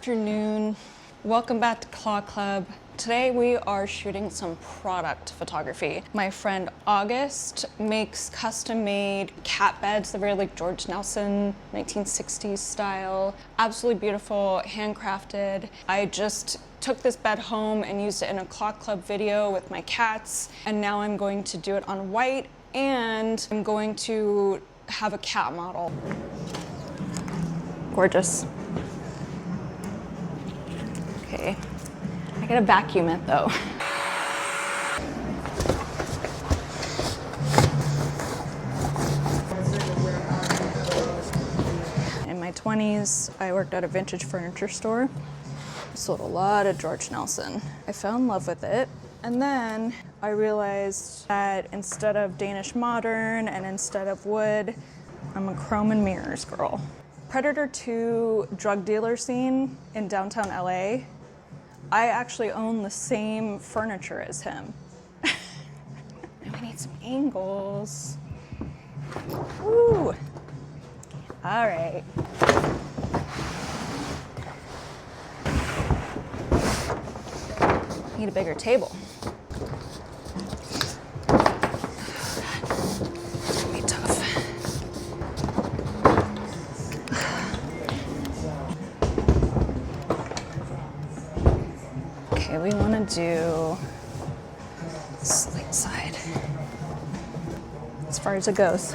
Afternoon. Welcome back to Claw Club. Today we are shooting some product photography. My friend August makes custom-made cat beds. They're very like George Nelson, 1960s style. Absolutely beautiful, handcrafted. I just took this bed home and used it in a Claw Club video with my cats, and now I'm going to do it on white, and I'm going to have a cat model. Gorgeous. Okay, I gotta vacuum it though. In my 20s, I worked at a vintage furniture store. Sold a lot of George Nelson. I fell in love with it. And then I realized that instead of Danish modern and instead of wood, I'm a chrome and mirrors girl. Predator 2 drug dealer scene in downtown LA. I actually own the same furniture as him. Now we need some angles. Woo! All right. Need a bigger table. It's gonna be tough. Okay, we want to do slate side as far as it goes.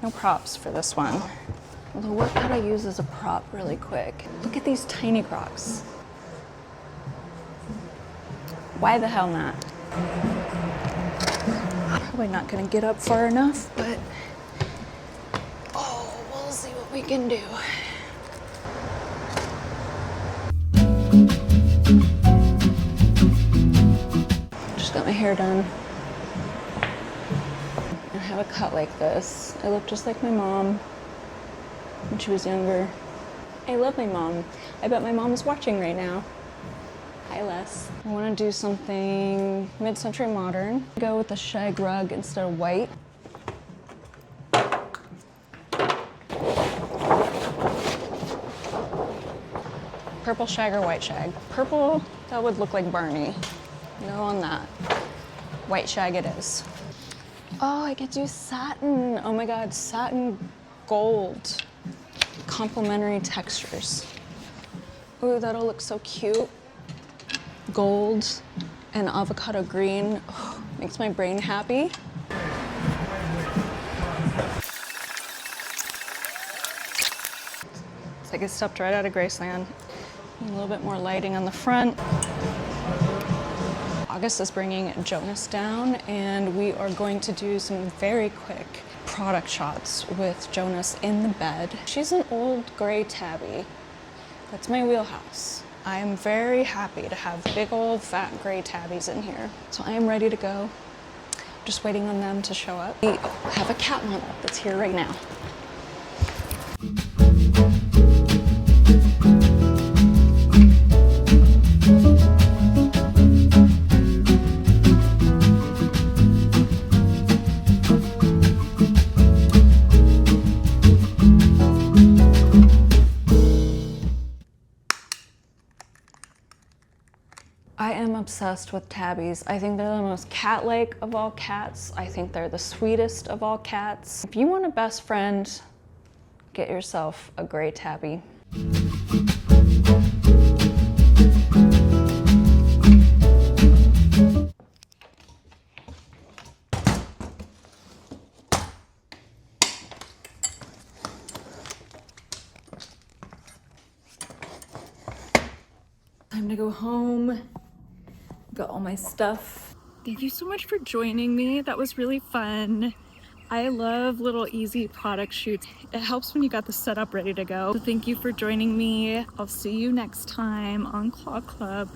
No props for this one. Although what could I use as a prop really quick? Look at these tiny crocs. Why the hell not? Probably not gonna get up far enough, but oh, we'll see what we can do. Just got my hair done. I have a cut like this. I look just like my mom when she was younger. I love my mom. I bet my mom is watching right now. Hi, Les. I want to do something mid-century modern. Go with the shag rug instead of white. Purple shag or white shag? Purple, that would look like Barney. No on that. White shag it is. Oh, I could do satin. Oh my God, satin gold. Complementary textures. Ooh, that'll look so cute. Gold and avocado green. Oh, makes my brain happy. It's like it stepped right out of Graceland. A little bit more lighting on the front. August is bringing Jonas down, and we are going to do some very quick product shots with Jonas in the bed. She's an old gray tabby. That's my wheelhouse. I'm very happy to have big old fat gray tabbies in here. So I am ready to go. Just waiting on them to show up. We have a cat model that's here right now. I am obsessed with tabbies. I think they're the most cat-like of all cats. I think they're the sweetest of all cats. If you want a best friend, get yourself a gray tabby. Time to go home. Got all my stuff. Thank you so much for joining me. That was really fun. I love little easy product shoots. It helps when you got the setup ready to go. So thank you for joining me. I'll see you next time on Claw Club.